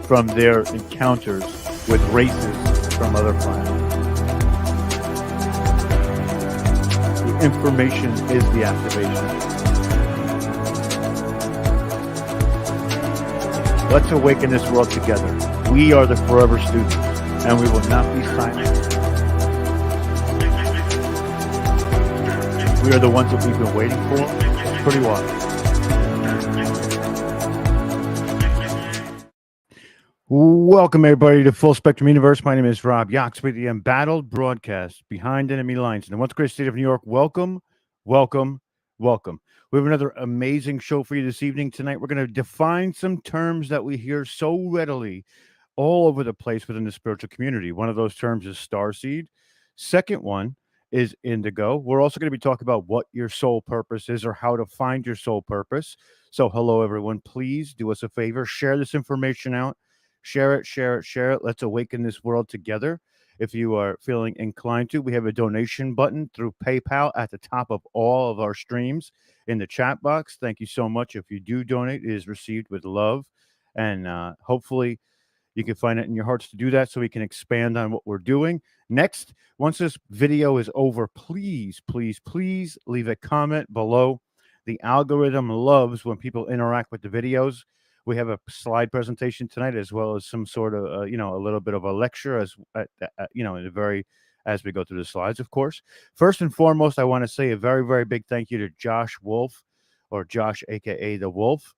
from their encounters with races from other planets. The information is the activation. Let's awaken this world together. We are the forever students, and we will not be silent. We are the ones that we've been waiting for. Pretty well. Welcome, everybody, to Full Spectrum Universe. My name is Rob Yox with the Embattled broadcast behind enemy lines in the once great state of New York. Welcome, welcome, welcome. We have another amazing show for you this evening. Tonight, we're going to define some terms that we hear so readily all over the place within the spiritual community. One of those terms is starseed. Second one is indigo. We're also going to be talking about what your soul purpose is or how to find your soul purpose. So hello, everyone. Please do us a favor. Share this information out. Share it, share it, share it. Let's awaken this world together. If you are feeling inclined to, we have a donation button through PayPal at the top of all of our streams in the chat box. Thank you so much. If you do donate, it is received with love. And hopefully you can find it in your hearts to do that so we can expand on what we're doing. Next, once this video is over, please, please, please leave a comment below. The algorithm loves when people interact with the videos. We have a slide presentation tonight, as well as some sort of, a little bit of a lecture as we go through the slides, of course. First and foremost, I want to say a very, very big thank you to Josh Wolf, or Josh, aka the Wolf.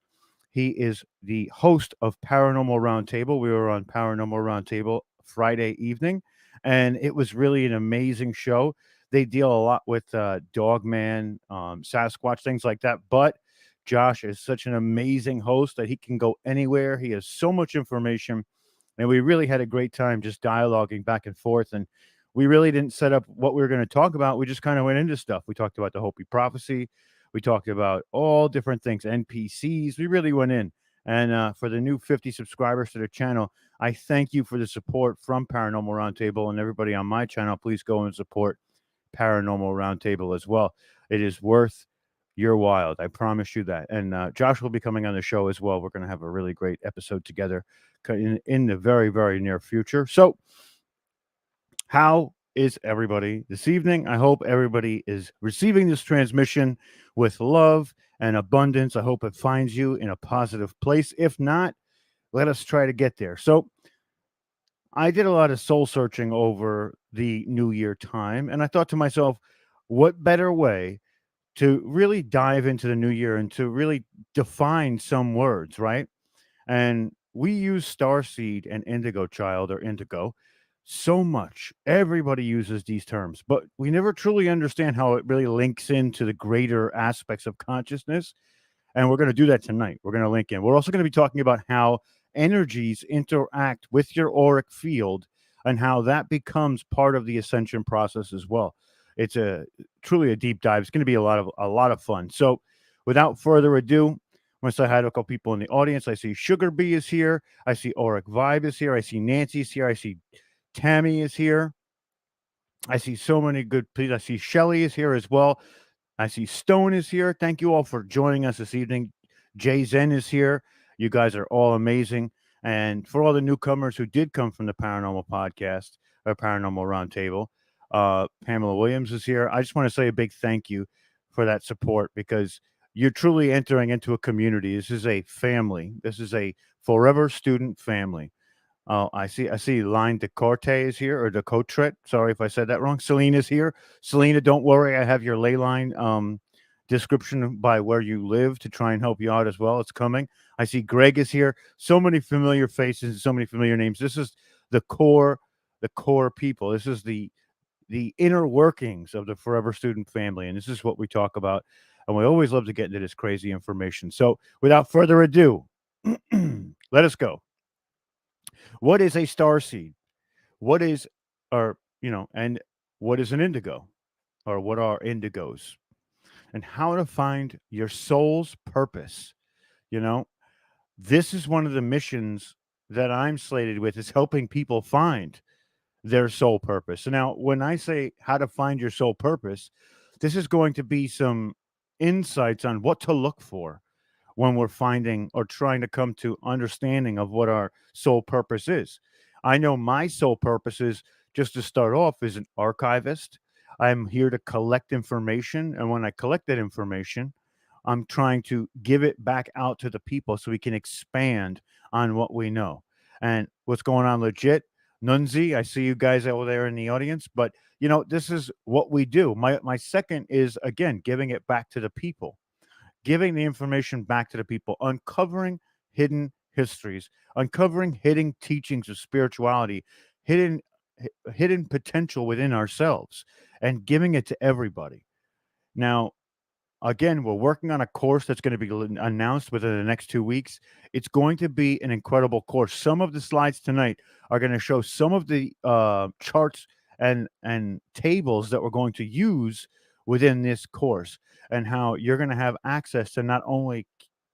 He is the host of Paranormal Roundtable. We were on Paranormal Roundtable Friday evening, and it was really an amazing show. They deal a lot with Dogman, Sasquatch, things like that, but Josh is such an amazing host that he can go anywhere. He has so much information, and we really had a great time just dialoguing back and forth. And we really didn't set up what we were going to talk about. We just kind of went into stuff. We talked about the Hopi prophecy. We talked about all different things, NPCs. We really went in. And for the new 50 subscribers to the channel, I thank you for the support from Paranormal Roundtable, and everybody on my channel. Please go and support Paranormal Roundtable as well. It is worth your while. I promise you that. And Josh will be coming on the show as well. We're going to have a really great episode together in the very, very near future. So how is everybody this evening? I hope everybody is receiving this transmission with love and abundance. I hope it finds you in a positive place. If not, let us try to get there. So I did a lot of soul searching over the New Year time, and I thought to myself, what better way to really dive into the new year and to really define some words, right? And we use starseed and indigo child, or indigo, so much. Everybody uses these terms, but we never truly understand how it really links into the greater aspects of consciousness. And we're going to do that tonight. We're going to link in. We're also going to be talking about how energies interact with your auric field and how that becomes part of the ascension process as well. It's truly a deep dive. It's going to be a lot of fun. So without further ado, once I had a couple people in the audience, I see Sugar Bee is here. I see Auric Vibe is here. I see Nancy's here. I see Tammy is here. I see so many good people. I see Shelly is here as well. I see Stone is here. Thank you all for joining us this evening. Jay Zen is here. You guys are all amazing. And for all the newcomers who did come from the Paranormal Podcast or Paranormal Roundtable, Pamela Williams is here. I just want to say a big thank you for that support, because you're truly entering into a community. This is a family. This is a forever student family. I see Line de Corte is here, or de Cotret. Sorry if I said that wrong. Selena is here. Selena, don't worry. I have your ley line description by where you live to try and help you out as well. It's coming. I see Greg is here. So many familiar faces, so many familiar names. This is the core people. This is the inner workings of the forever student family, and this is what we talk about, and we always love to get into this crazy information. So without further ado, let us go. What is a starseed? What is and what is an indigo, or what are indigos, and how to find your soul's purpose? This is one of the missions that I'm slated with, is helping people find their soul purpose. So now, when I say how to find your soul purpose, this is going to be some insights on what to look for when we're finding or trying to come to understanding of what our soul purpose is. I know my soul purpose is, just to start off, is an archivist. I'm here to collect information, and when I collect that information, I'm trying to give it back out to the people so we can expand on what we know. And what's going on, legit? Nunzi, I see you guys over there in the audience, but this is what we do. My second is, again, giving it back to the people, giving the information back to the people, uncovering hidden histories, uncovering hidden teachings of spirituality, hidden hidden potential within ourselves, and giving it to everybody. Now, again, we're working on a course that's going to be announced within the next 2 weeks. It's going to be an incredible course. Some of the slides tonight are going to show some of the charts and tables that we're going to use within this course, and how you're going to have access to not only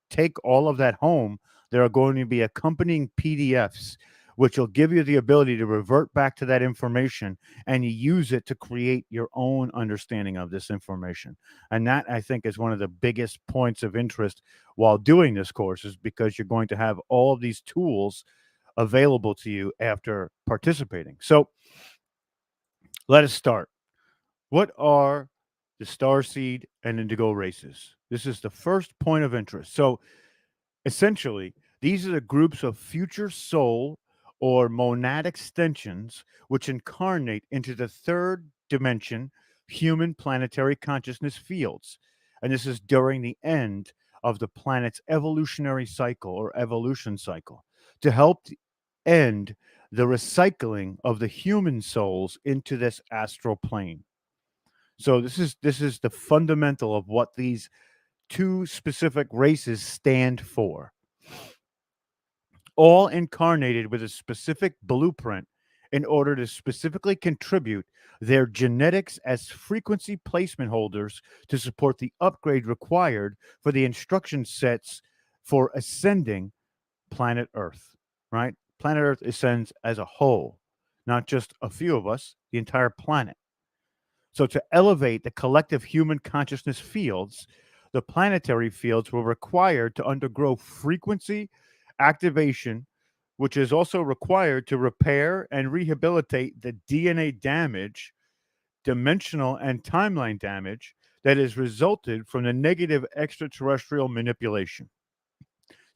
take all of that home, there are going to be accompanying PDFs, which will give you the ability to revert back to that information and you use it to create your own understanding of this information. And that, I think, is one of the biggest points of interest while doing this course, is because you're going to have all of these tools available to you after participating. So let us start. What are the Starseed and Indigo races? This is the first point of interest. So essentially, these are the groups of future soul or monad extensions which incarnate into the third dimension human planetary consciousness fields. And this is during the end of the planet's evolutionary cycle or evolution cycle, to help end the recycling of the human souls into this astral plane. So this is the fundamental of what these two specific races stand for, all incarnated with a specific blueprint in order to specifically contribute their genetics as frequency placement holders to support the upgrade required for the instruction sets for ascending planet Earth, right? Planet Earth ascends as a whole, not just a few of us, the entire planet. So, to elevate the collective human consciousness fields, the planetary fields were required to undergo frequency activation, which is also required to repair and rehabilitate the DNA damage, dimensional and timeline damage that is resulted from the negative extraterrestrial manipulation.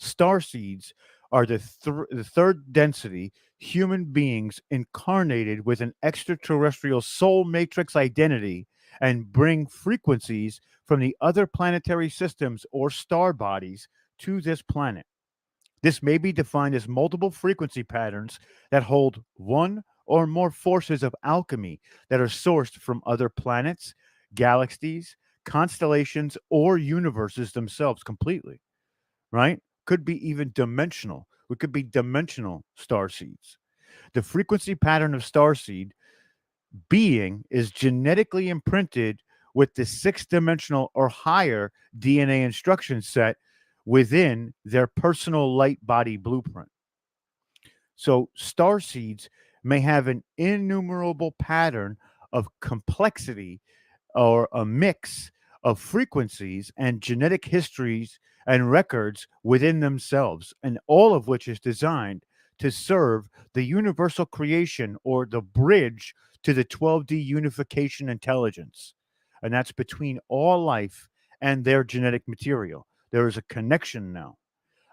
Starseeds are the third density human beings incarnated with an extraterrestrial soul matrix identity and bring frequencies from the other planetary systems or star bodies to this planet. This may be defined as multiple frequency patterns that hold one or more forces of alchemy that are sourced from other planets, galaxies, constellations, or universes themselves completely, right? Could be even dimensional. We could be dimensional star seeds. The frequency pattern of starseed being is genetically imprinted with the sixth dimensional or higher DNA instruction set within their personal light body blueprint. So, star seeds may have an innumerable pattern of complexity or a mix of frequencies and genetic histories and records within themselves, and all of which is designed to serve the universal creation or the bridge to the 12D unification intelligence. And that's between all life and their genetic material. There is a connection now.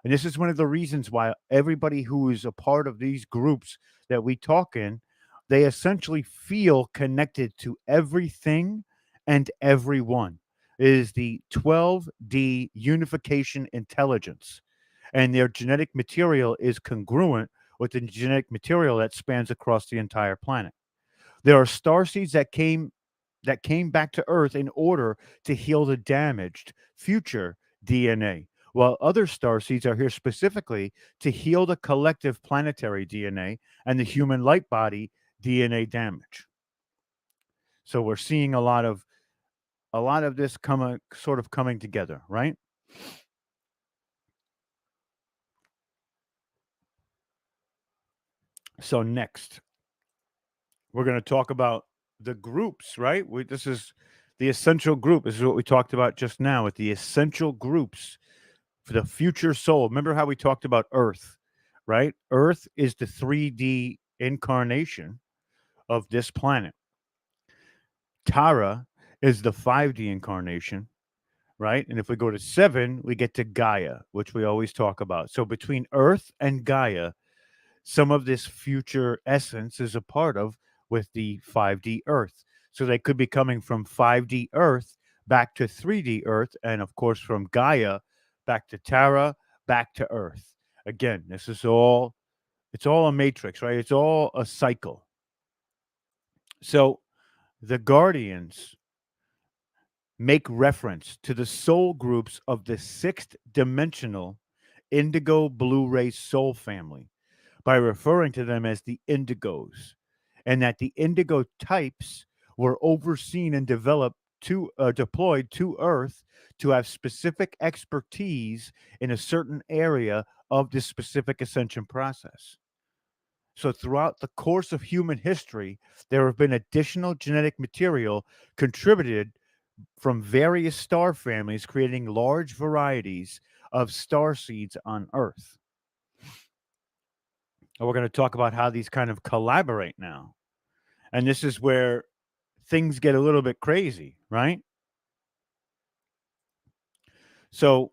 And this is one of the reasons why everybody who is a part of these groups that we talk in, they essentially feel connected to everything and everyone. It is the 12D unification intelligence. And their genetic material is congruent with the genetic material that spans across the entire planet. There are star seeds that came back to Earth in order to heal the damaged future DNA, while other star seeds are here specifically to heal the collective planetary DNA and the human light body DNA damage. So we're seeing a lot of this coming together, right? So next, we're going to talk about the groups, right? This is the essential group. This is what we talked about just now with the essential groups for the future soul. Remember how we talked about Earth, right? Earth is the 3D incarnation of this planet. Tara is the 5D incarnation, right? And if we go to 7, we get to Gaia, which we always talk about. So between Earth and Gaia, some of this future essence is a part of with the 5D Earth. So they could be coming from 5D Earth back to 3D Earth, and of course from Gaia back to Tara, back to Earth. Again, this is all, it's all a matrix, right? It's all a cycle. So the Guardians make reference to the soul groups of the sixth dimensional indigo blue ray soul family by referring to them as the Indigos, and that the indigo types were overseen and developed to deployed to Earth to have specific expertise in a certain area of this specific ascension process. So, throughout the course of human history, there have been additional genetic material contributed from various star families, creating large varieties of star seeds on Earth. And we're going to talk about how these kind of collaborate now. And this is where things get a little bit crazy, right? So,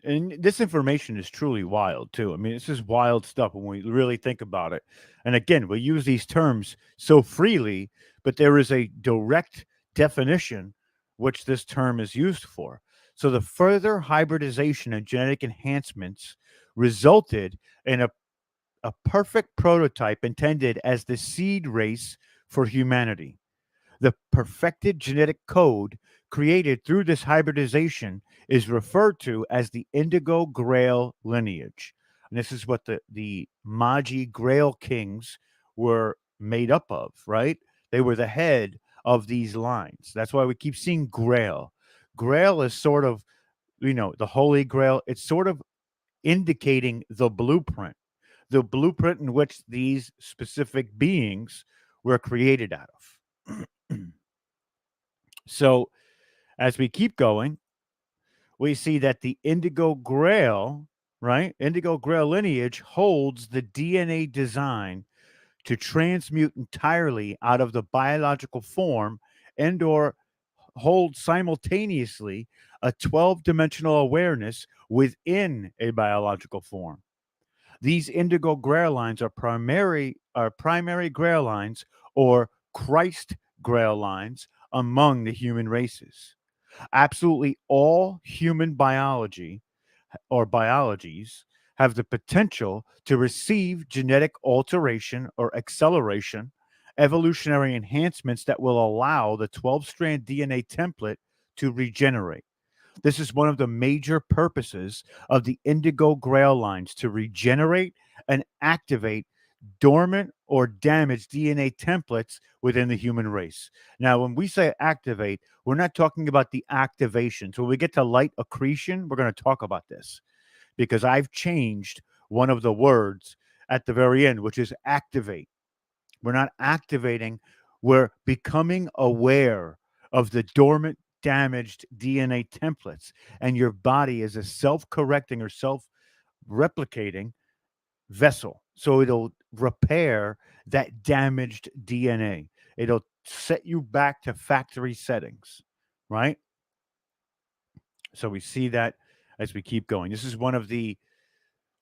and this information is truly wild too. I mean, this is wild stuff when we really think about it. And again, we use these terms so freely, but there is a direct definition which this term is used for. So, the further hybridization and genetic enhancements resulted in a perfect prototype intended as the seed race for humanity. The perfected genetic code created through this hybridization is referred to as the Indigo Grail lineage. And this is what the Magi Grail kings were made up of, right? They were the head of these lines. That's why we keep seeing Grail. Grail is sort of, the Holy Grail. It's sort of indicating the blueprint in which these specific beings were created out of. So, as we keep going, we see that the Indigo Grail, right? Indigo Grail lineage holds the DNA design to transmute entirely out of the biological form and or hold simultaneously a 12-dimensional awareness within a biological form. These indigo grail lines are primary grail lines or Christ grail lines among the human races. Absolutely all human biology or biologies have the potential to receive genetic alteration or acceleration, evolutionary enhancements that will allow the 12-strand DNA template to regenerate. This is one of the major purposes of the indigo grail lines, to regenerate and activate dormant or damaged DNA templates within the human race. Now, when we say activate, we're not talking about the activation. So when we get to light accretion, we're going to talk about this because I've changed one of the words at the very end, which is activate. We're not activating, we're becoming aware of the dormant, damaged DNA templates. And your body is a self correcting or self replicating vessel. So it'll repair that damaged DNA. It'll set you back to factory settings, right? So we see that as we keep going. This is one of the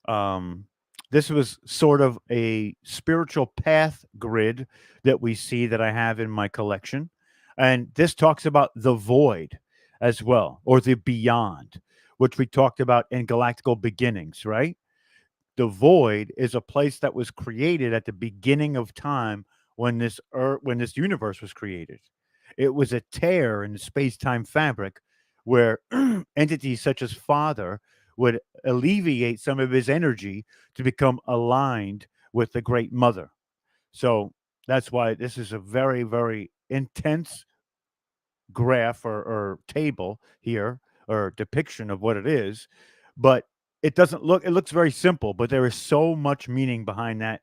um this was sort of a spiritual path grid that we see that I have in my collection. And this talks about the void as well, or the beyond, which we talked about in Galactical Beginnings, right? The void is a place that was created at the beginning of time when this universe was created. It was a tear in the space-time fabric where entities such as Father would alleviate some of his energy to become aligned with the Great Mother. So that's why this is a very, very intense graph or table here, or depiction of what it is. But it looks very simple, but there is so much meaning behind that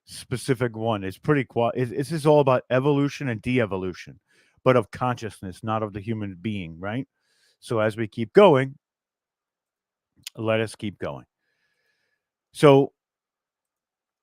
specific one. It's pretty this is all about evolution and de-evolution, but of consciousness, not of the human being, right? So as we keep going, Let us keep going. So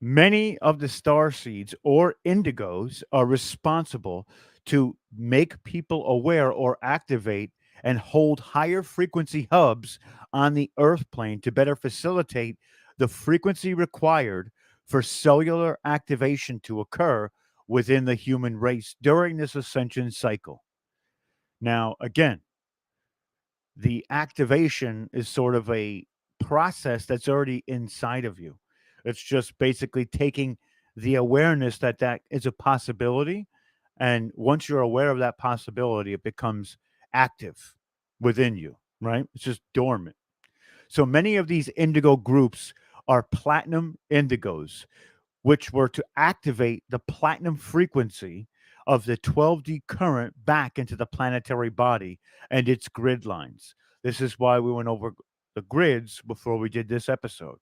many of the star seeds or indigos are responsible to make people aware or activate and hold higher frequency hubs on the earth plane to better facilitate the frequency required for cellular activation to occur within the human race during this ascension cycle. Now, again, the activation is sort of a process that's already inside of you. It's just basically taking the awareness that that is a possibility. And once you're aware of that possibility, it becomes active within you, right? It's just dormant. So many of these indigo groups are platinum indigos, which were to activate the platinum frequency of the 12D current back into the planetary body and its grid lines. This is why we went over the grids before we did this episode.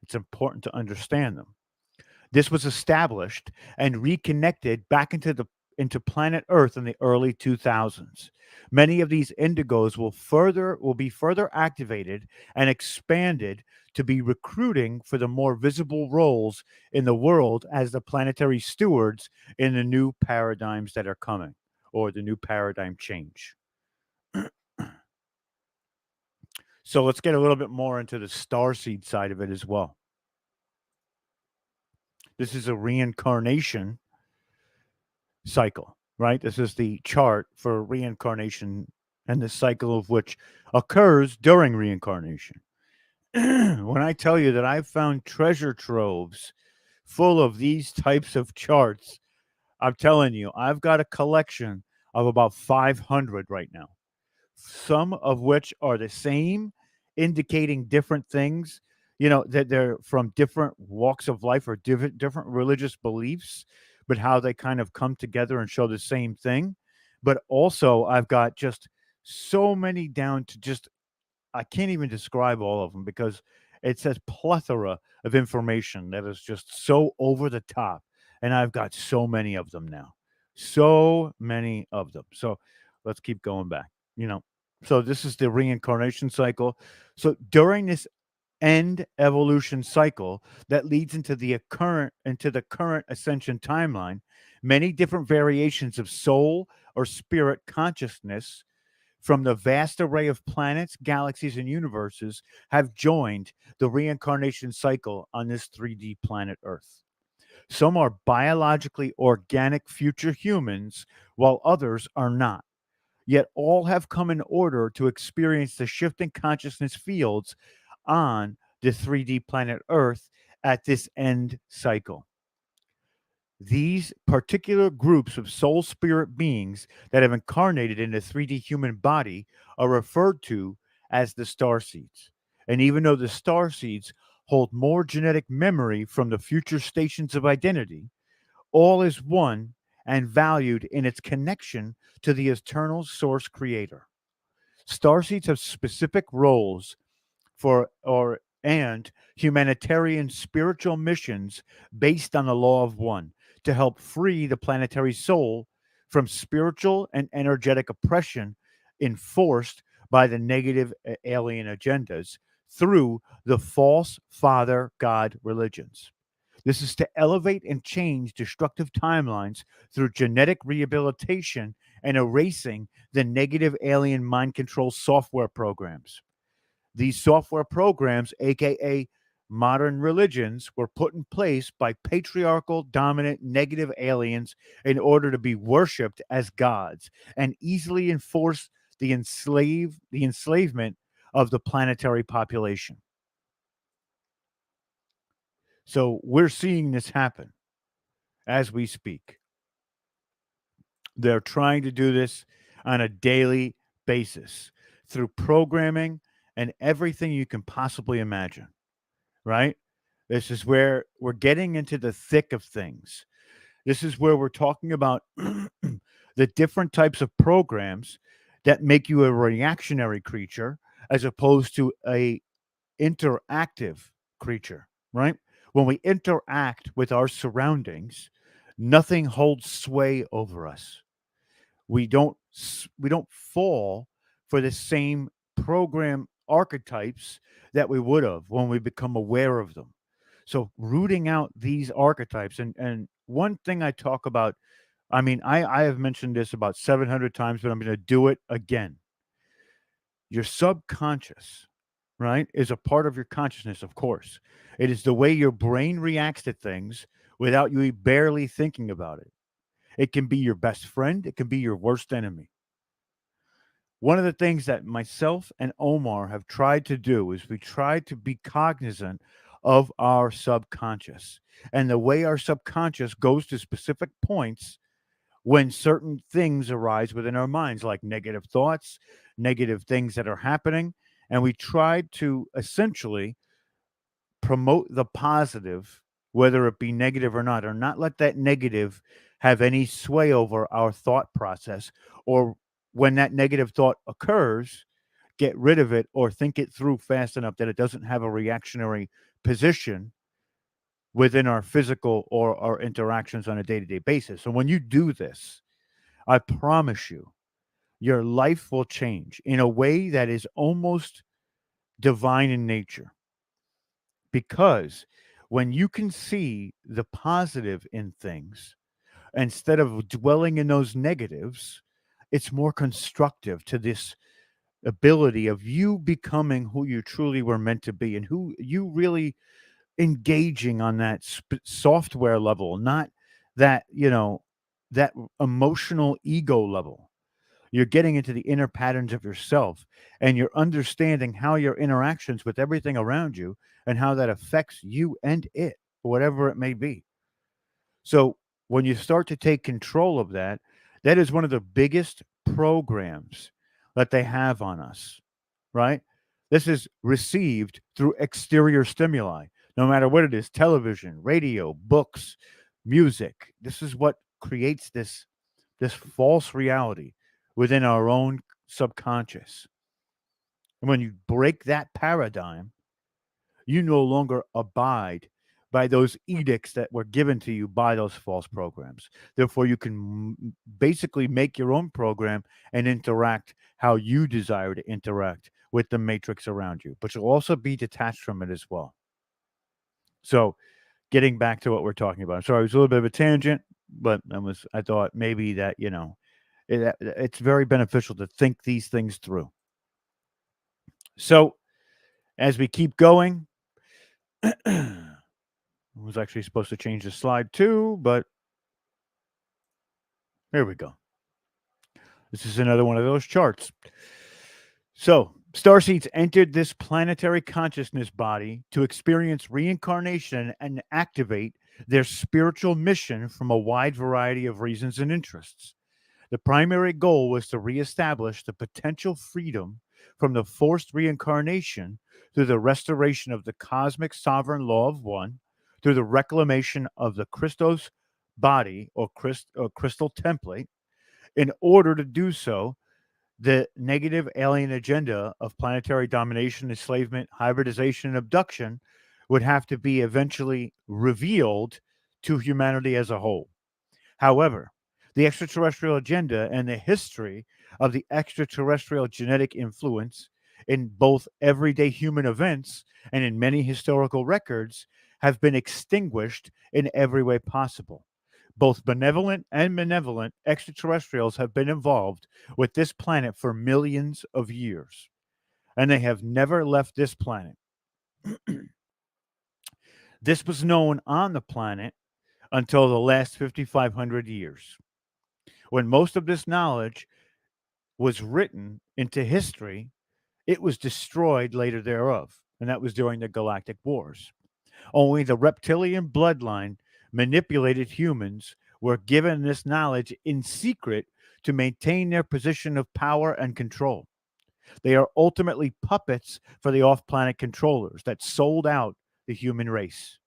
It's important to understand them. This was established and reconnected back into planet Earth in the early 2000s. Many of these indigos will be further activated and expanded to be recruiting for the more visible roles in the world as the planetary stewards in the new paradigms that are coming, or the new paradigm change. So let's get a little bit more into the starseed side of it as well. This is a reincarnation cycle, right? This is the chart for reincarnation and the cycle of which occurs during reincarnation. When I tell you that I've found treasure troves full of these types of charts, I'm telling you, I've got a collection of about 500 right now, some of which are the same, indicating different things, that they're from different walks of life or different religious beliefs, but how they kind of come together and show the same thing. But also, I've got just so many down to just, I can't even describe all of them because it says plethora of information that is just so over the top. And I've got so many of them now. So many of them. So let's keep going back. You know, so this is the reincarnation cycle. So during this end evolution cycle that leads into the current ascension timeline, many different variations of soul or spirit consciousness from the vast array of planets, galaxies, and universes have joined the reincarnation cycle on this 3D planet Earth. Some are biologically organic future humans, while others are not. Yet all have come in order to experience the shifting consciousness fields on the 3D planet Earth at this end cycle. These particular groups of soul spirit beings that have incarnated in a 3D human body are referred to as the star seeds. And even though the star seeds hold more genetic memory from the future stations of identity, all is one and valued in its connection to the eternal source creator. Starseeds have specific roles for or and humanitarian spiritual missions based on the law of one to help free the planetary soul from spiritual and energetic oppression enforced by the negative alien agendas through the false father god religions. This is to elevate and change destructive timelines through genetic rehabilitation and erasing the negative alien mind control software programs. These software programs, aka modern religions, were put in place by patriarchal, dominant, negative aliens in order to be worshipped as gods and easily enforce the enslavement of the planetary population. So we're seeing this happen as we speak. They're trying to do this on a daily basis through programming and everything you can possibly imagine, right? This is where we're getting into the thick of things. This is where we're talking about the different types of programs that make you a reactionary creature as opposed to a interactive creature, right? When we interact with our surroundings, nothing holds sway over us. We don't fall for the same program archetypes that we would have when we become aware of them. So rooting out these archetypes, and one thing I talk about, I mean, I have mentioned this about 700 times, but I'm going to do it again. Your subconscious, right, is a part of your consciousness, of course. It is the way your brain reacts to things without you barely thinking about it. It can be your best friend, it can be your worst enemy. One of the things that myself and Omar have tried to do is we try to be cognizant of our subconscious and the way our subconscious goes to specific points when certain things arise within our minds, like negative thoughts, negative things that are happening. And we try to essentially promote the positive, whether it be negative or not let that negative have any sway over our thought process. Or when that negative thought occurs, get rid of it or think it through fast enough that it doesn't have a reactionary position within our physical or our interactions on a day to day basis. So when you do this, I promise you, your life will change in a way that is almost divine in nature. Because when you can see the positive in things instead of dwelling in those negatives, it's more constructive to this ability of you becoming who you truly were meant to be and who you really engaging on that software level, not that, that emotional ego level. You're getting into the inner patterns of yourself and you're understanding how your interactions with everything around you and how that affects you and it, whatever it may be. So when you start to take control of that, that is one of the biggest programs that they have on us, right? This is received through exterior stimuli, no matter what it is: television, radio, books, music. This is what creates this false reality within our own subconscious. And when you break that paradigm, you no longer abide by those edicts that were given to you by those false programs. Therefore, you can basically make your own program and interact how you desire to interact with the matrix around you, but you'll also be detached from it as well. So, getting back to what we're talking about. Sorry, it was a little bit of a tangent, but I thought maybe that, it's very beneficial to think these things through. So, as we keep going, I was actually supposed to change the slide too, but here we go. This is another one of those charts. So, starseeds entered this planetary consciousness body to experience reincarnation and activate their spiritual mission from a wide variety of reasons and interests. The primary goal was to reestablish the potential freedom from the forced reincarnation through the restoration of the cosmic sovereign law of one, through the reclamation of the Christos body or crystal template. In order to do so, the negative alien agenda of planetary domination, enslavement, hybridization, and abduction would have to be eventually revealed to humanity as a whole. However, the extraterrestrial agenda and the history of the extraterrestrial genetic influence in both everyday human events and in many historical records have been extinguished in every way possible. Both benevolent and malevolent extraterrestrials have been involved with this planet for millions of years, and they have never left this planet. This was known on the planet until the last 5,500 years, when most of this knowledge was written into history. It was destroyed later thereof, and that was during the Galactic Wars. Only the reptilian bloodline manipulated humans were given this knowledge in secret to maintain their position of power and control. They are ultimately puppets for the off planet controllers that sold out the human race.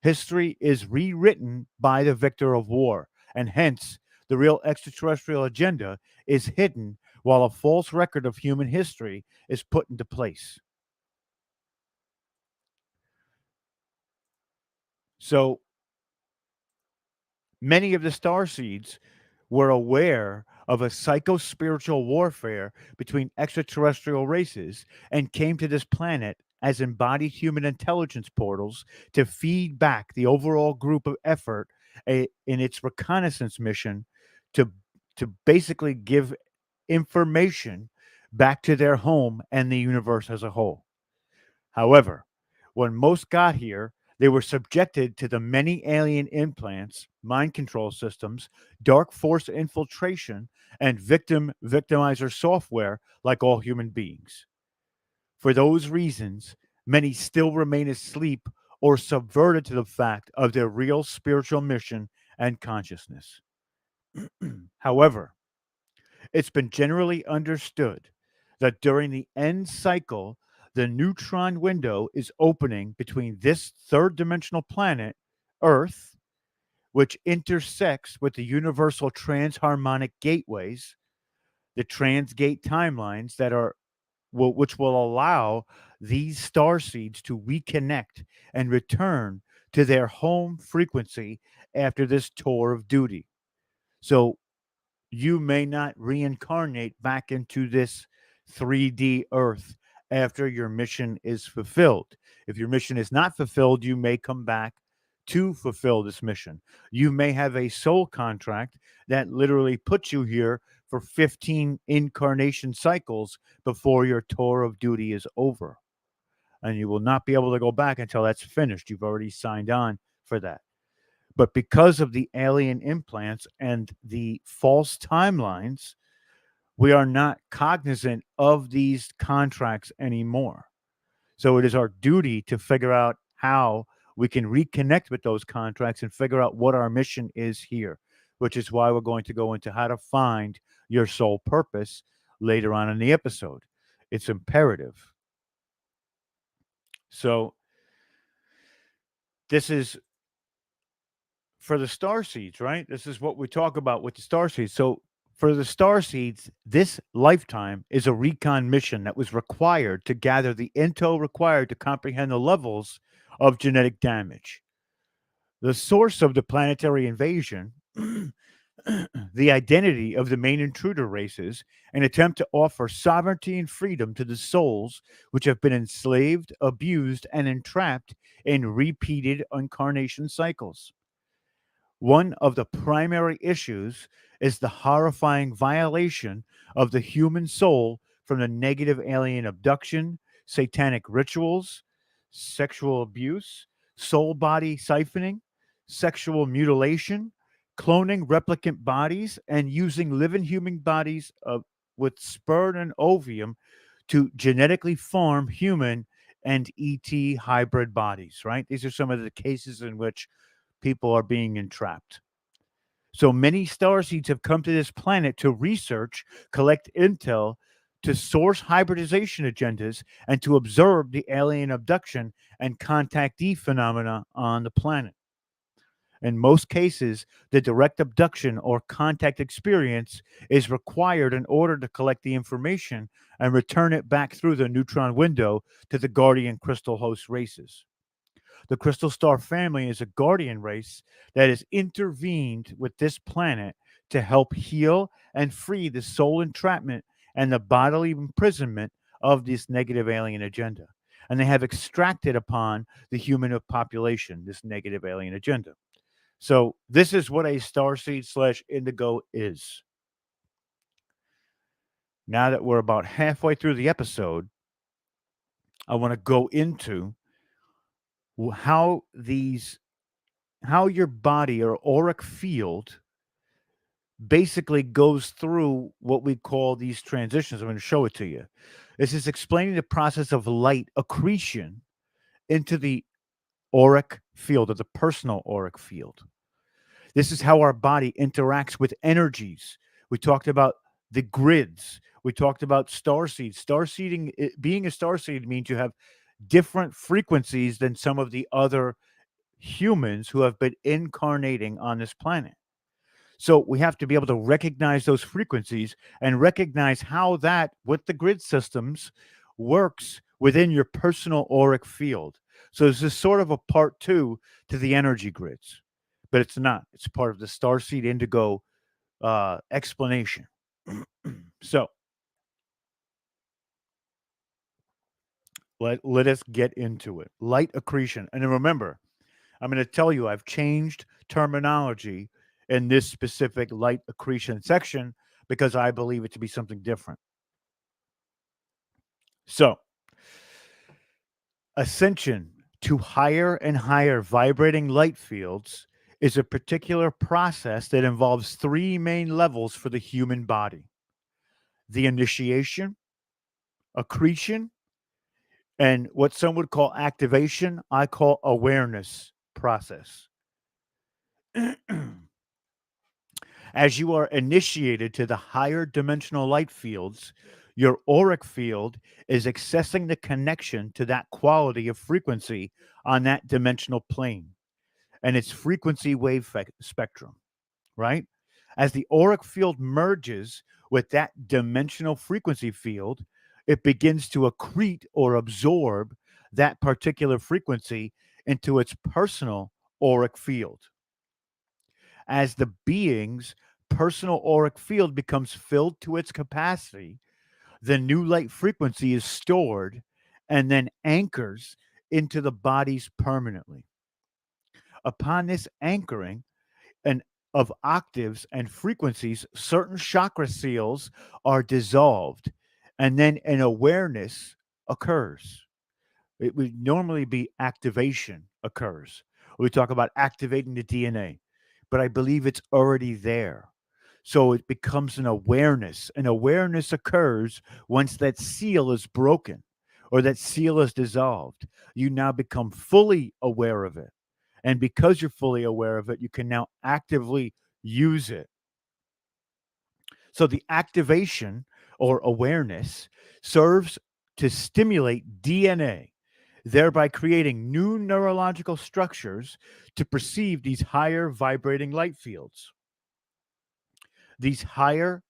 History is rewritten by the victor of war, and hence the real extraterrestrial agenda is hidden while a false record of human history is put into place. So many of the star seeds were aware of a psycho-spiritual warfare between extraterrestrial races and came to this planet as embodied human intelligence portals to feed back the overall group of effort in its reconnaissance mission to basically give information back to their home and the universe as a whole. However, when most got here, they were subjected to the many alien implants, mind control systems, dark force infiltration, and victimizer software like all human beings. For those reasons, many still remain asleep or subverted to the fact of their real spiritual mission and consciousness. However, it's been generally understood that during the end cycle, the neutron window is opening between this third dimensional planet, Earth, which intersects with the universal transharmonic gateways, the transgate timelines which will allow these star seeds to reconnect and return to their home frequency after this tour of duty. So you may not reincarnate back into this 3D Earth after your mission is fulfilled. If your mission is not fulfilled, you may come back to fulfill this mission. You may have a soul contract that literally puts you here for 15 incarnation cycles before your tour of duty is over. And you will not be able to go back until that's finished. You've already signed on for that. But because of the alien implants and the false timelines, we are not cognizant of these contracts anymore. So it is our duty to figure out how we can reconnect with those contracts and figure out what our mission is here, which is why we're going to go into how to find your soul purpose later on in the episode. It's imperative. So this is for the star seeds, right? This is what we talk about with the star seeds. So for the star seeds, this lifetime is a recon mission that was required to gather the intel required to comprehend the levels of genetic damage. The source of the planetary invasion, the identity of the main intruder races, an attempt to offer sovereignty and freedom to the souls which have been enslaved, abused, and entrapped in repeated incarnation cycles. One of the primary issues is the horrifying violation of the human soul from the negative alien abduction, satanic rituals, sexual abuse, soul body siphoning, sexual mutilation, cloning replicant bodies, and using living human bodies with sperm and ovum to genetically form human and ET hybrid bodies, right? These are some of the cases in which people are being entrapped. So many star seeds have come to this planet to research, collect intel, to source hybridization agendas, and to observe the alien abduction and contactee phenomena on the planet. In most cases, the direct abduction or contact experience is required in order to collect the information and return it back through the neutron window to the guardian crystal host races. The Crystal Star family is a guardian race that has intervened with this planet to help heal and free the soul entrapment and the bodily imprisonment of this negative alien agenda. And they have extracted upon the human population this negative alien agenda. So this is what a Starseed / Indigo is. Now that we're about halfway through the episode, I want to go into how your body or auric field basically goes through what we call these transitions. I'm going to show it to you. This is explaining the process of light accretion into the auric field or the personal auric field. This is how our body interacts with energies. We talked about the grids. We talked about star seeds. Star seeding, being a star seed means you have different frequencies than some of the other humans who have been incarnating on this planet. So we have to be able to recognize those frequencies and recognize how that, with the grid systems, works within your personal auric field. So this is sort of a part two to the energy grids, but it's not. It's part of the Starseed Indigo explanation. So let us get into it. Light accretion. And then remember, I'm going to tell you I've changed terminology in this specific light accretion section because I believe it to be something different. So, ascension to higher and higher vibrating light fields is a particular process that involves three main levels for the human body: the initiation, accretion, and what some would call activation, I call awareness process. As you are initiated to the higher dimensional light fields, your auric field is accessing the connection to that quality of frequency on that dimensional plane and its frequency wave spectrum, right? As the auric field merges with that dimensional frequency field, it begins to accrete or absorb that particular frequency into its personal auric field. As the being's personal auric field becomes filled to its capacity, the new light frequency is stored and then anchors into the bodies permanently. Upon this anchoring and of octaves and frequencies, certain chakra seals are dissolved, and then an awareness occurs. It would normally be activation occurs. We talk about activating the DNA, but I believe it's already there. So it becomes an awareness. An awareness occurs once that seal is broken or that seal is dissolved. You now become fully aware of it. And because you're fully aware of it, you can now actively use it. So the activation or awareness serves to stimulate DNA, thereby creating new neurological structures to perceive these higher vibrating light fields. These higher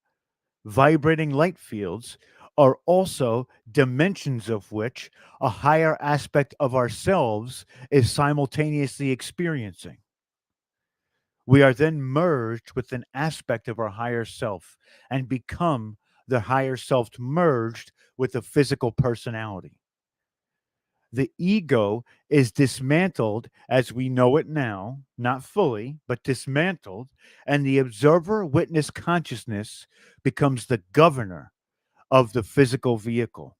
vibrating light fields are also dimensions of which a higher aspect of ourselves is simultaneously experiencing. We are then merged with an aspect of our higher self and become the higher self merged with the physical personality. The ego is dismantled as we know it now, not fully, but dismantled, and the observer witness consciousness becomes the governor of the physical vehicle.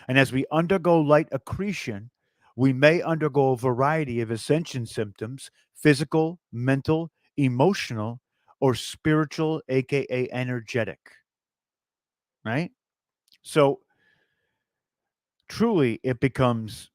And as we undergo light accretion, we may undergo a variety of ascension symptoms: physical, mental, emotional, or spiritual, aka energetic, right? So truly, it becomes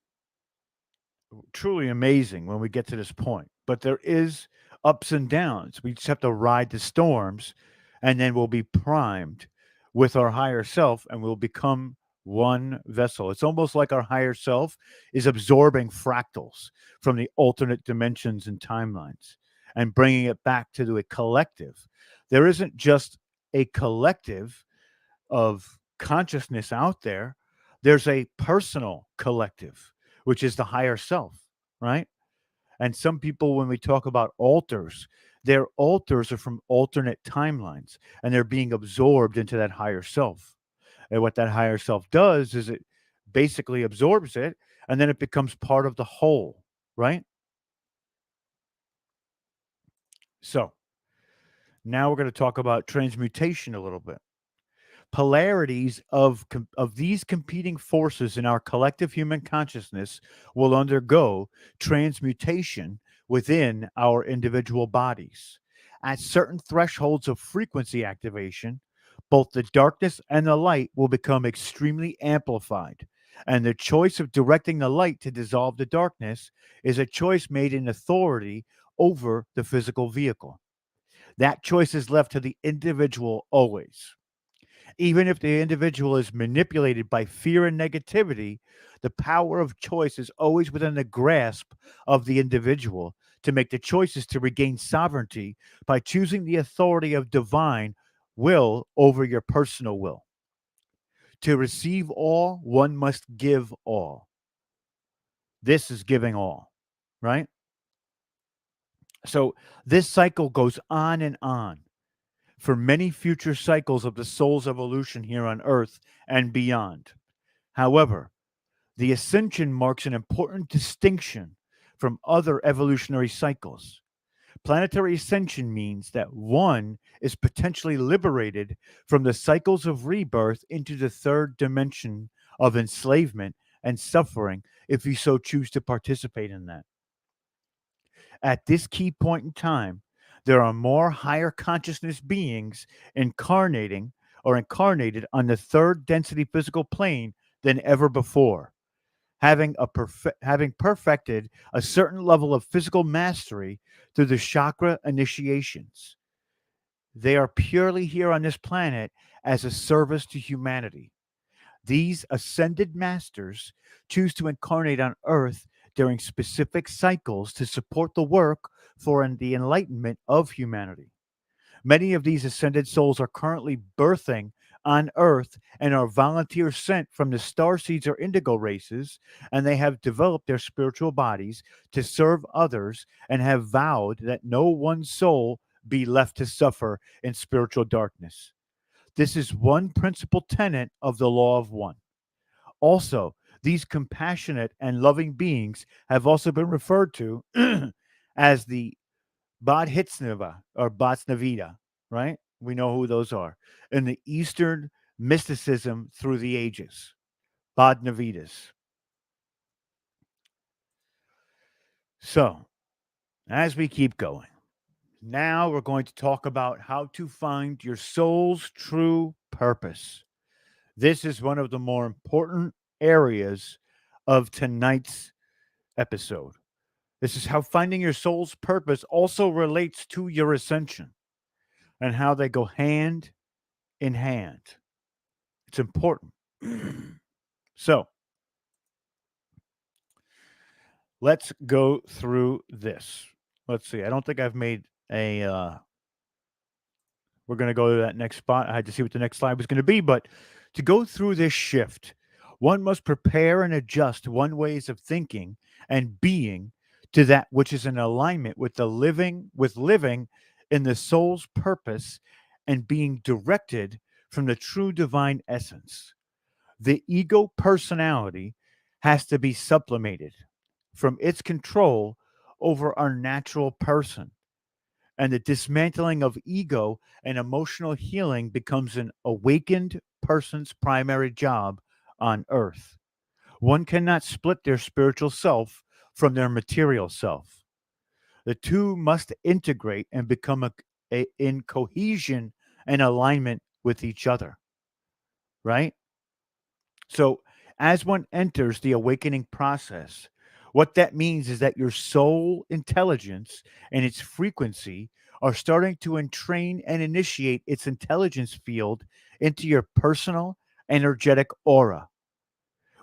truly amazing when we get to this point. But there is ups and downs. We just have to ride the storms, and then we'll be primed with our higher self, and we'll become one vessel. It's almost like our higher self is absorbing fractals from the alternate dimensions and timelines and bringing it back to the collective. There isn't just a collective of consciousness out there, there's a personal collective, which is the higher self, right? And some people, when we talk about alters, their alters are from alternate timelines and they're being absorbed into that higher self. And what that higher self does is it basically absorbs it and then it becomes part of the whole, right? So now we're going to talk about transmutation a little bit. Polarities of these competing forces in our collective human consciousness will undergo transmutation within our individual bodies. At certain thresholds of frequency activation, both the darkness and the light will become extremely amplified. And the choice of directing the light to dissolve the darkness is a choice made in authority over the physical vehicle. That choice is left to the individual always. Even if the individual is manipulated by fear and negativity, the power of choice is always within the grasp of the individual to make the choices to regain sovereignty by choosing the authority of divine will over your personal will. To receive all, one must give all. This is giving all, right? So this cycle goes on and on. for many future cycles of the soul's evolution here on Earth and beyond. However, the ascension marks an important distinction from other evolutionary cycles. Planetary ascension means that one is potentially liberated from the cycles of rebirth into the third dimension of enslavement and suffering if you so choose to participate in that. At this key point in time, there are more higher consciousness beings incarnating or incarnated on the third density physical plane than ever before, having perfected a certain level of physical mastery through the chakra initiations. They are purely here on this planet as a service to humanity. These ascended masters choose to incarnate on Earth during specific cycles to support the work for the enlightenment of humanity. Many of these ascended souls are currently birthing on Earth and are volunteers sent from the Starseeds or Indigo races, and they have developed their spiritual bodies to serve others and have vowed that no one soul be left to suffer in spiritual darkness. This is one principal tenet of the law of one. Also, these compassionate and loving beings have also been referred to as the Bodhisnava or Bhatsnavita, right? We know who those are. In the Eastern mysticism through the ages, Bodhnavitas. So, as we keep going, now we're going to talk about how to find your soul's true purpose. This is one of the more important areas of tonight's episode. This is how finding your soul's purpose also relates to your ascension and how they go hand in hand. It's important. So, let's go through this. Let's see. I don't think I've made a we're going to go to that next spot. I had to see what the next slide was going to be, but to go through this shift, one must prepare and adjust one ways of thinking and being to that which is in alignment with living in the soul's purpose and being directed from the true divine essence. The ego personality has to be sublimated from its control over our natural person, and the dismantling of ego and emotional healing becomes an awakened person's primary job on earth. One cannot split their spiritual self from their material self. The two must integrate and become in cohesion and alignment with each other, right? So, as one enters the awakening process, what that means is that your soul intelligence and its frequency are starting to entrain and initiate its intelligence field into your personal energetic aura.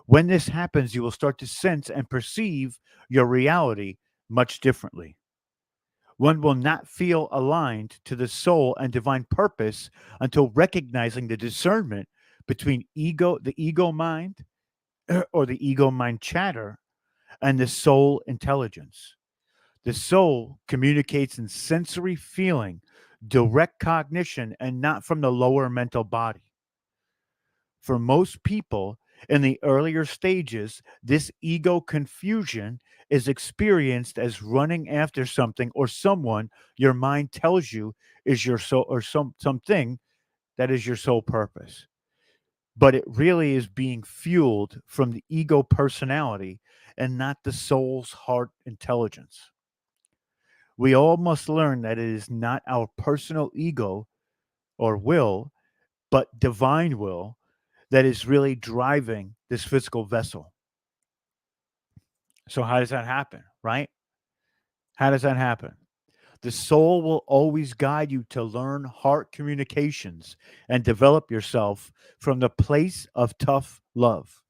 When this happens, you will start to sense and perceive your reality much differently. One will not feel aligned to the soul and divine purpose until recognizing the discernment between the ego mind or the ego mind chatter and the soul intelligence. The soul communicates in sensory feeling, direct cognition, and not from the lower mental body. For most people in the earlier stages, this ego confusion is experienced as running after something or someone your mind tells you is your soul or something that is your sole purpose. But it really is being fueled from the ego personality and not the soul's heart intelligence. We all must learn that it is not our personal ego or will, but divine will that is really driving this physical vessel. So, how does that happen, right? How does that happen? The soul will always guide you to learn heart communications and develop yourself from the place of tough love.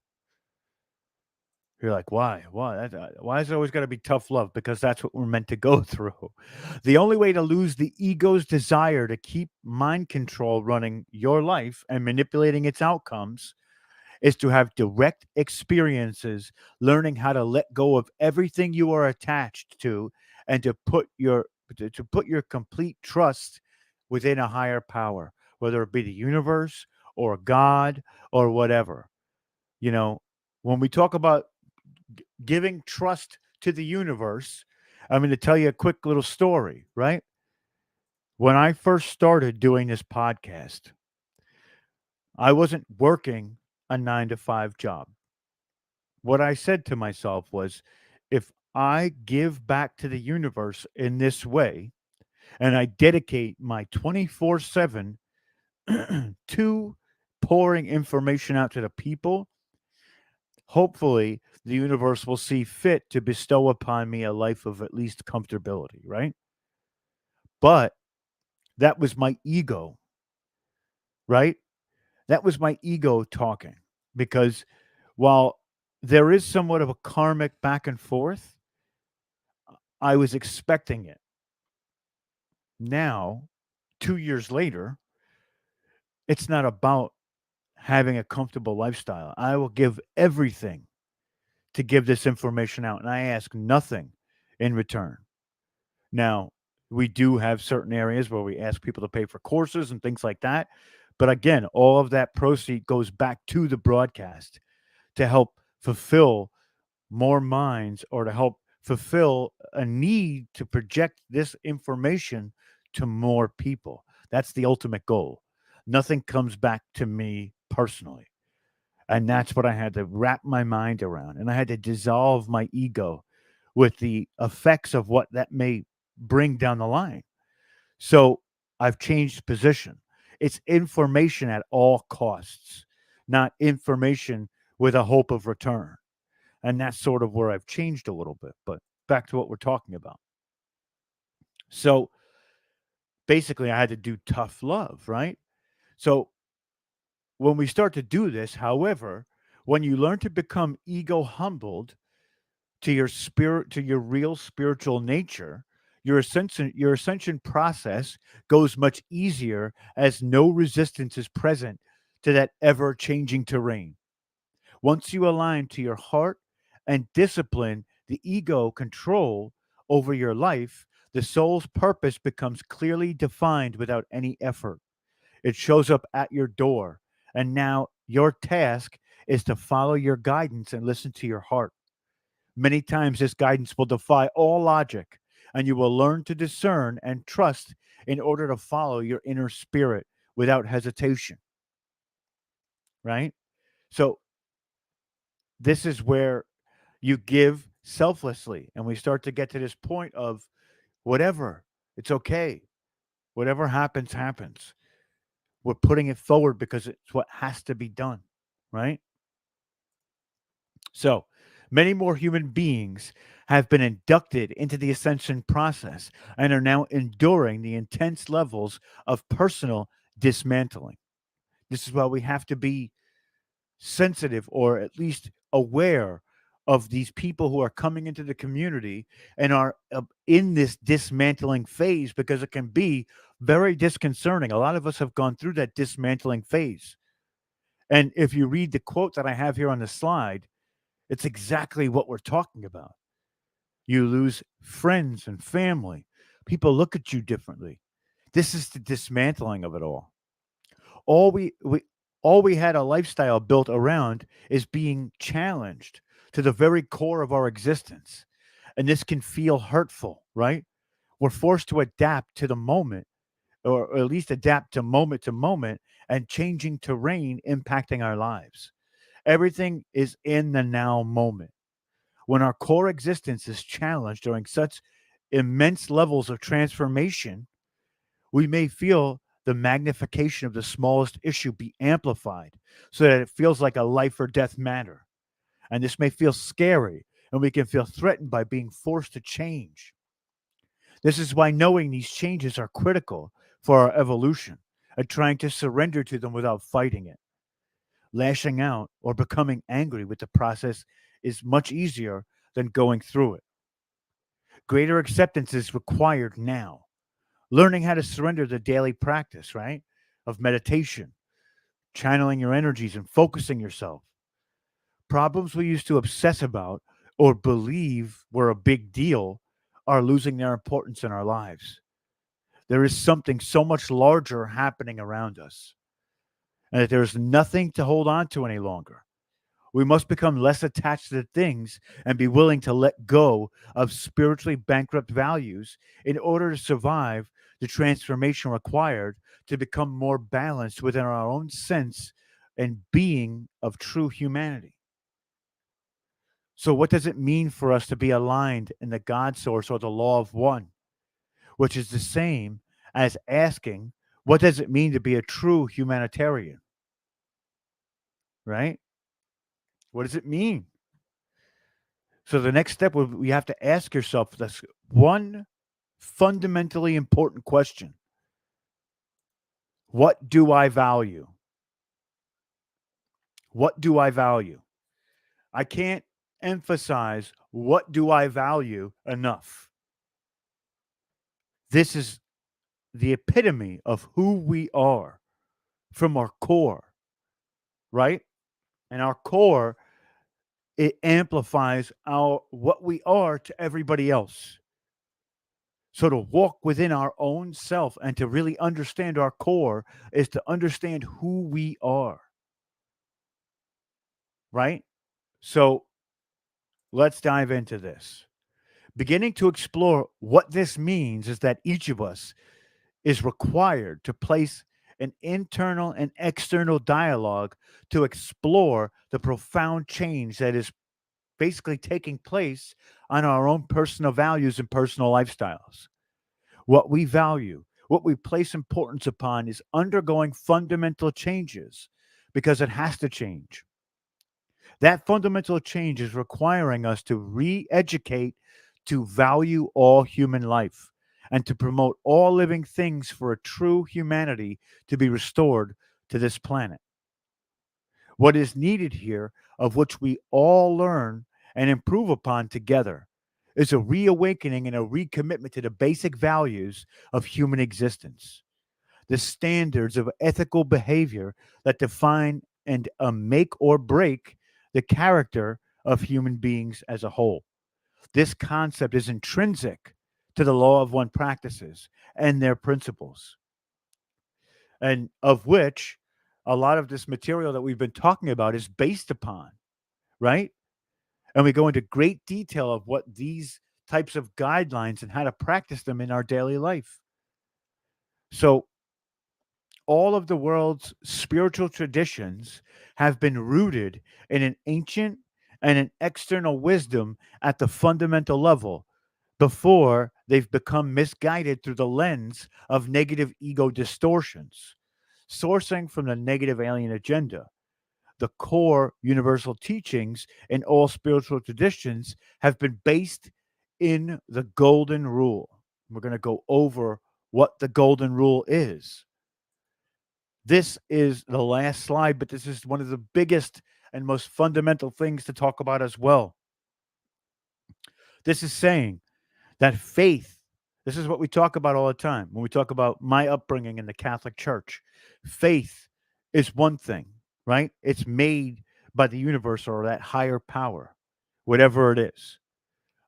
You're like, why? Why? Why is it always got to be tough love? Because that's what we're meant to go through. The only way to lose the ego's desire to keep mind control running your life and manipulating its outcomes is to have direct experiences, learning how to let go of everything you are attached to, and to put your complete trust within a higher power, whether it be the universe or God or whatever. You know, when we talk about giving trust to the universe, I'm going to tell you a quick little story, right? When I first started doing this podcast, I wasn't working a 9 to 5 job. What I said to myself was, if I give back to the universe in this way and I dedicate my 24/7 to pouring information out to the people, hopefully the universe will see fit to bestow upon me a life of at least comfortability, right? But that was my ego, right? That was my ego talking, because while there is somewhat of a karmic back and forth, I was expecting it. Now, 2 years later, it's not about having a comfortable lifestyle. I will give everything to give this information out, and I ask nothing in return. Now, we do have certain areas where we ask people to pay for courses and things like that. But again, all of that proceed goes back to the broadcast to help fulfill more minds, or to help fulfill a need to project this information to more people. That's the ultimate goal. Nothing comes back to me personally. And that's what I had to wrap my mind around. And I had to dissolve my ego with the effects of what that may bring down the line. So I've changed position. It's information at all costs, not information with a hope of return. And that's sort of where I've changed a little bit. But back to what we're talking about. So basically, I had to do tough love, right? So when we start to do this, however, when you learn to become ego humbled to your spirit, to your real spiritual nature, your ascension process goes much easier, as no resistance is present to that ever changing terrain. Once you align to your heart and discipline the ego control over your life, the soul's purpose becomes clearly defined without any effort. It shows up at your door. And now your task is to follow your guidance and listen to your heart. Many times, this guidance will defy all logic, and you will learn to discern and trust in order to follow your inner spirit without hesitation, right? So, this is where you give selflessly, and we start to get to this point of whatever, it's okay. Whatever happens, happens. We're putting it forward because it's what has to be done, right? So, many more human beings have been inducted into the ascension process and are now enduring the intense levels of personal dismantling. This is why we have to be sensitive, or at least aware of these people who are coming into the community and are in this dismantling phase, because it can be very disconcerting. A lot of us have gone through that dismantling phase. And if you read the quote that I have here on the slide, it's exactly what we're talking about. You lose friends and family. People look at you differently. This is the dismantling of it all. All we had a lifestyle built around is being challenged to the very core of our existence. And this can feel hurtful, right? We're forced to adapt to the moment, or at least adapt to moment, and changing terrain impacting our lives. Everything is in the now moment. When our core existence is challenged during such immense levels of transformation, we may feel the magnification of the smallest issue be amplified so that it feels like a life or death matter. And this may feel scary, and we can feel threatened by being forced to change. This is why knowing these changes are critical for our evolution, and trying to surrender to them without fighting it. Lashing out or becoming angry with the process is much easier than going through it. Greater acceptance is required now. Learning how to surrender the daily practice, right? Of meditation, channeling your energies and focusing yourself. Problems we used to obsess about or believe were a big deal are losing their importance in our lives. there is something so much larger happening around us, and that there is nothing to hold on to any longer. We must become less attached to things and be willing to let go of spiritually bankrupt values in order to survive the transformation required to become more balanced within our own sense and being of true humanity. So, what does it mean for us to be aligned in the God source or the law of one, which is the same as asking, what does it mean to be a true humanitarian? Right? What does it mean? So the next step would you have to ask yourself this one fundamentally important question. What do I value? What do I value? I can't emphasize what do I value enough. This is the epitome of who we are from our core, right? And our core, it amplifies our what we are to everybody else. So to walk within our own self and to really understand our core is to understand who we are, right? So let's dive into this. Beginning to explore what this means is that each of us is required to place an internal and external dialogue to explore the profound change that is basically taking place on our own personal values and personal lifestyles. What we value, what we place importance upon is undergoing fundamental changes because it has to change. That fundamental change is requiring us to re educate to value all human life and to promote all living things for a true humanity to be restored to this planet. What is needed here, of which we all learn and improve upon together, is a reawakening and a recommitment to the basic values of human existence, the standards of ethical behavior that define and make or break the character of human beings as a whole. This concept is intrinsic to the law of one practices and their principles, and of which a lot of this material that we've been talking about is based upon, right? And we go into great detail of what these types of guidelines and how to practice them in our daily life. So, all of the world's spiritual traditions have been rooted in an ancient and an external wisdom at the fundamental level before they've become misguided through the lens of negative ego distortions, sourcing from the negative alien agenda. The core universal teachings in all spiritual traditions have been based in the golden rule. We're going to go over what the golden rule is. This is the last slide, but this is one of the biggest and most fundamental things to talk about as well. This is saying that faith, this is what we talk about all the time when we talk about my upbringing in the Catholic Church. Faith is one thing, right? It's made by the universe or that higher power, whatever it is.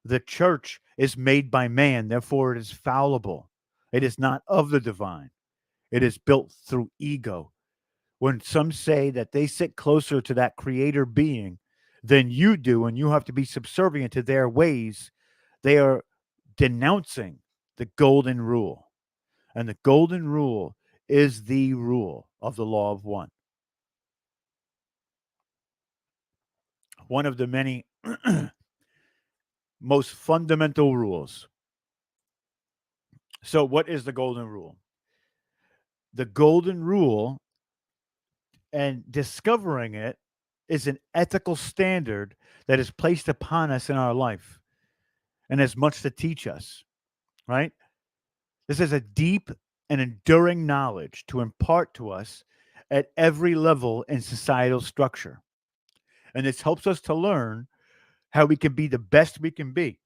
The church is made by man, therefore it is fallible. It is not of the divine. It is built through ego. When some say that they sit closer to that creator being than you do, and you have to be subservient to their ways, they are denouncing the golden rule. And the golden rule is the rule of the law of one. One of the many most fundamental rules. So, what is the golden rule? The golden rule, and discovering it, is an ethical standard that is placed upon us in our life and has much to teach us, right? This is a deep and enduring knowledge to impart to us at every level in societal structure. And this helps us to learn how we can be the best we can be.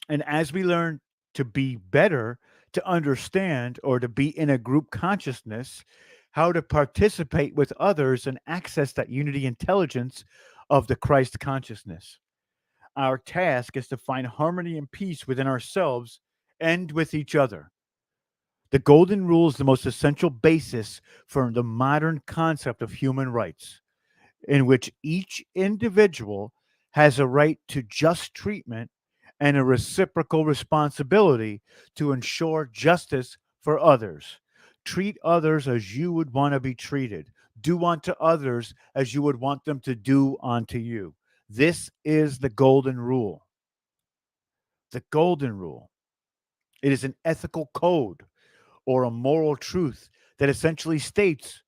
And as we learn to be better, to understand or to be in a group consciousness, how to participate with others and access that unity intelligence of the Christ consciousness. Our task is to find harmony and peace within ourselves and with each other. The golden rule is the most essential basis for the modern concept of human rights, in which each individual has a right to just treatment and a reciprocal responsibility to ensure justice for others. Treat others as you would want to be treated. Do unto others as you would want them to do unto you. This is the golden rule. The golden rule. It is an ethical code or a moral truth that essentially states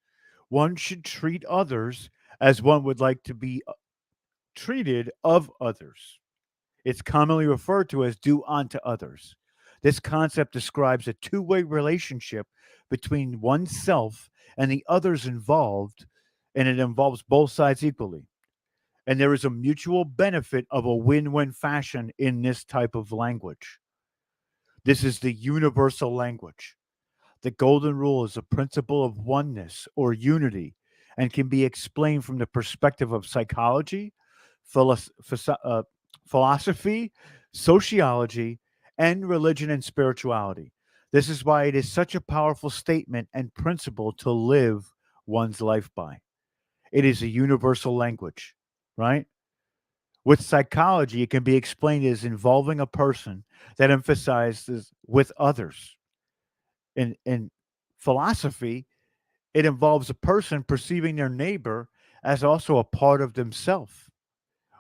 one should treat others as one would like to be treated of others. It's commonly referred to as do unto others. This concept describes a two-way relationship between oneself and the others involved, and it involves both sides equally. And there is a mutual benefit of a win win fashion in this type of language. This is the universal language. The golden rule is a principle of oneness or unity and can be explained from the perspective of psychology, philosophy, sociology, and religion and spirituality. This is why it is such a powerful statement and principle to live one's life by. It is a universal language, right? With psychology, it can be explained as involving a person that emphasizes with others. In philosophy, it involves a person perceiving their neighbor as also a part of themselves.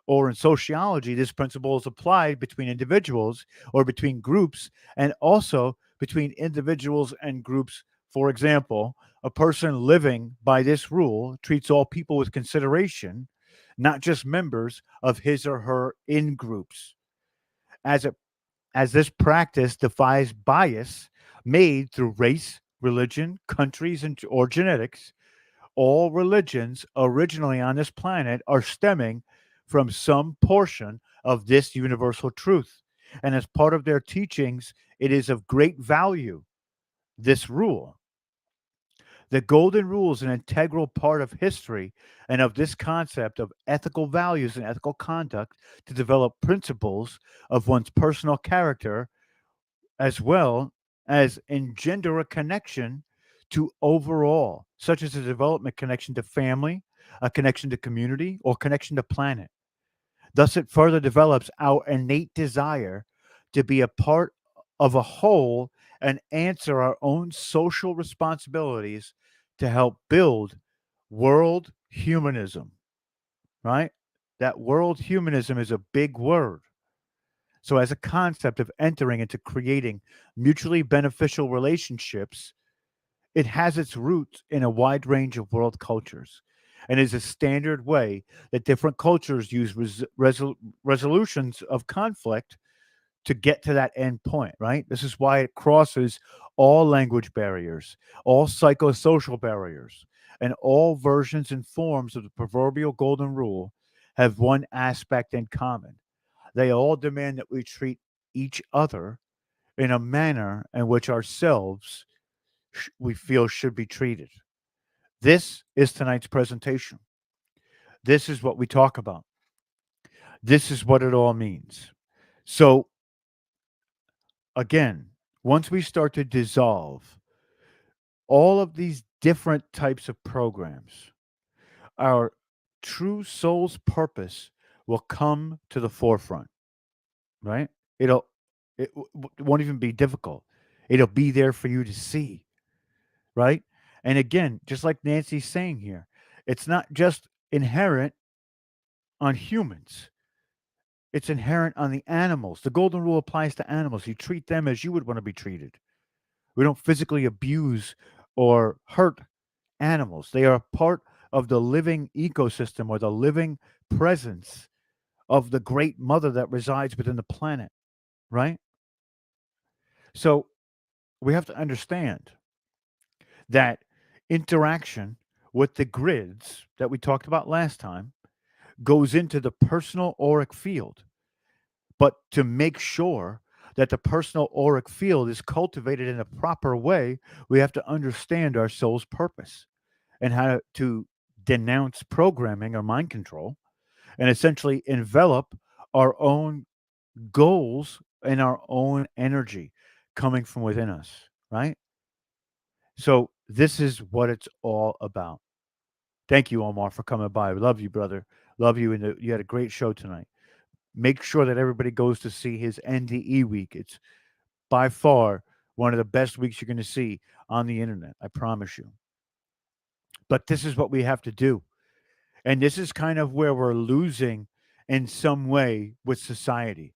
Or in sociology, this principle is applied between individuals or between groups and also between individuals and groups. For example, a person living by this rule treats all people with consideration, not just members of his or her in groups. As a as this practice defies bias made through race, religion, countries, and or genetics. All religions originally on this planet are stemming from some portion of this universal truth. And as part of their teachings, it is of great value, this rule. The Golden Rule is an integral part of history and of this concept of ethical values and ethical conduct to develop principles of one's personal character as well as engender a connection to overall, such as a development connection to family, a connection to community, or connection to planet. Thus, it further develops our innate desire to be a part of a whole and answer our own social responsibilities to help build world humanism, right? That world humanism is a big word. So, as a concept of entering into creating mutually beneficial relationships, it has its roots in a wide range of world cultures and is a standard way that different cultures use resolutions of conflict to get to that end point, right? This is why it crosses all language barriers, all psychosocial barriers, and all versions and forms of the proverbial golden rule have one aspect in common. They all demand that we treat each other in a manner in which ourselves we feel should be treated. This is tonight's presentation. This is what we talk about. This is what it all means. So, again, once we start to dissolve all of these different types of programs, our true soul's purpose will come to the forefront, right? It'll won't even be difficult. It'll be there for you to see, right? And again, just like Nancy's saying here, it's not just inherent on humans. It's inherent on the animals. The golden rule applies to animals. You treat them as you would want to be treated. We don't physically abuse or hurt animals. They are a part of the living ecosystem or the living presence of the great mother that resides within the planet, right? So we have to understand that interaction with the grids that we talked about last time goes into the personal auric field. But to make sure that the personal auric field is cultivated in a proper way, we have to understand our soul's purpose and how to denounce programming or mind control and essentially envelop our own goals and our own energy coming from within us, right? So this is what it's all about. Thank you, Omar, for coming by. Love you, brother. Love you. And you had a great show tonight. Make sure that everybody goes to see his NDE week. It's by far one of the best weeks you're going to see on the internet. I promise you. But this is what we have to do. And this is kind of where we're losing in some way with society.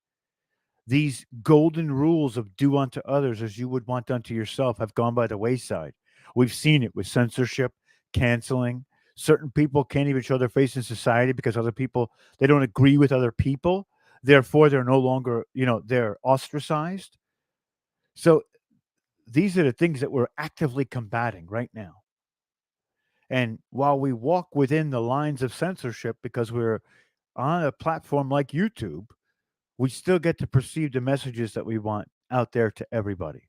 These golden rules of do unto others as you would want done to yourself have gone by the wayside. We've seen it with censorship, canceling. Certain people can't even show their face in society because other people, they don't agree with other people. Therefore, they're no longer, they're ostracized. So these are the things that we're actively combating right now. And while we walk within the lines of censorship because we're on a platform like YouTube, we still get to perceive the messages that we want out there to everybody.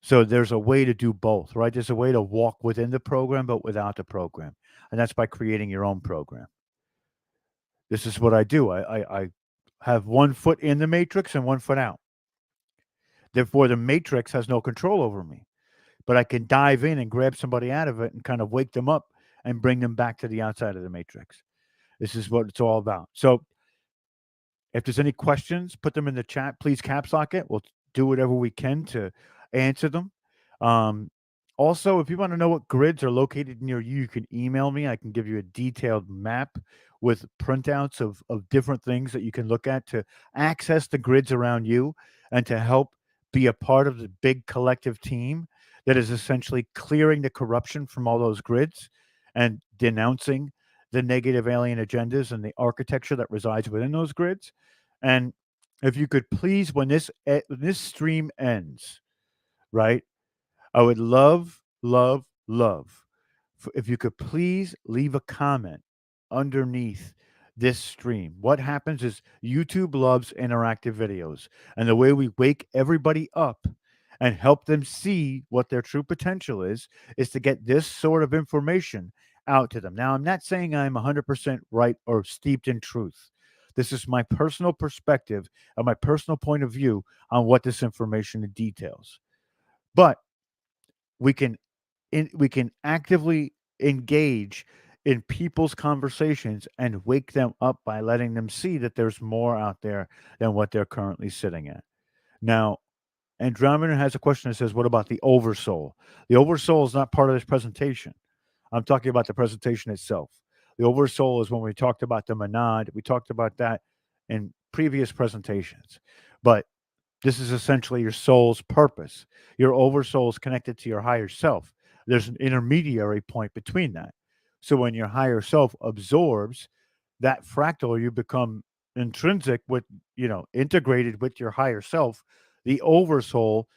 So there's a way to do both, right? There's a way to walk within the program, but without the program. And that's by creating your own program. This is what I do. I have one foot in the matrix and one foot out. Therefore, the matrix has no control over me, but I can dive in and grab somebody out of it and kind of wake them up and bring them back to the outside of the matrix. This is what it's all about. So if there's any questions, put them in the chat. Please caps lock it. We'll do whatever we can to answer them. Um, Also, if you want to know what grids are located near you, you can email me. I can give you a detailed map with printouts of different things that you can look at to access the grids around you and to help be a part of the big collective team that is essentially clearing the corruption from all those grids and denouncing the negative alien agendas and the architecture that resides within those grids. And if you could please, when this stream ends, right, I would love, love, love if you could please leave a comment underneath this stream. What happens is YouTube loves interactive videos, and the way we wake everybody up and help them see what their true potential is to get this sort of information out to them. Now, I'm not saying I'm 100% right or steeped in truth. This is my personal perspective and my personal point of view on what this information details. But we can we can actively engage in people's conversations and wake them up by letting them see that there's more out there than what they're currently sitting at. Now, Andromeda has a question that says, what about the oversoul? The oversoul is not part of this presentation. I'm talking about the presentation itself. The oversoul is when we talked about the monad. We talked about that in previous presentations. But this is essentially your soul's purpose. Your oversoul is connected to your higher self. There's an intermediary point between that. So when your higher self absorbs that fractal, you become intrinsic with, integrated with your higher self. The oversoul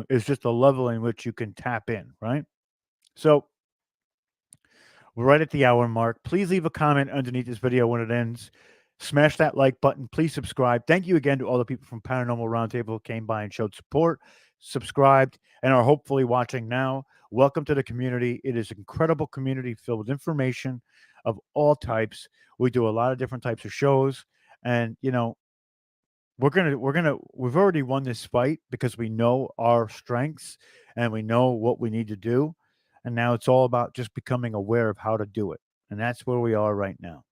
is just a level in which you can tap in, right? So we're right at the hour mark. Please leave a comment underneath this video when it ends. Smash that like button. Please subscribe. Thank you again to all the people from Paranormal Roundtable who came by and showed support, subscribed, and are hopefully watching now. Welcome to the community. It is an incredible community filled with information of all types. We do a lot of different types of shows, and we've already won this fight because we know our strengths and we know what we need to do. And now it's all about just becoming aware of how to do it. And that's where we are right now.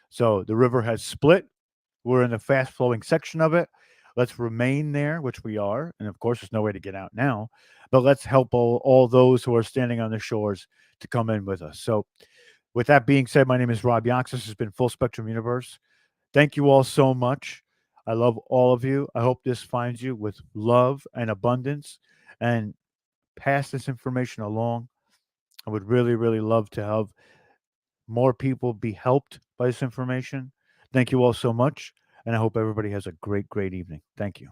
So the river has split. We're in the fast flowing section of it. Let's remain there, which we are. And of course, there's no way to get out now. But let's help all those who are standing on the shores to come in with us. So, with that being said, my name is Rob Yox. This has been Full Spectrum Universe. Thank you all so much. I love all of you. I hope this finds you with love and abundance, and pass this information along. I would really, really love to have more people be helped by this information. Thank you all so much, and I hope everybody has a great, great evening. Thank you.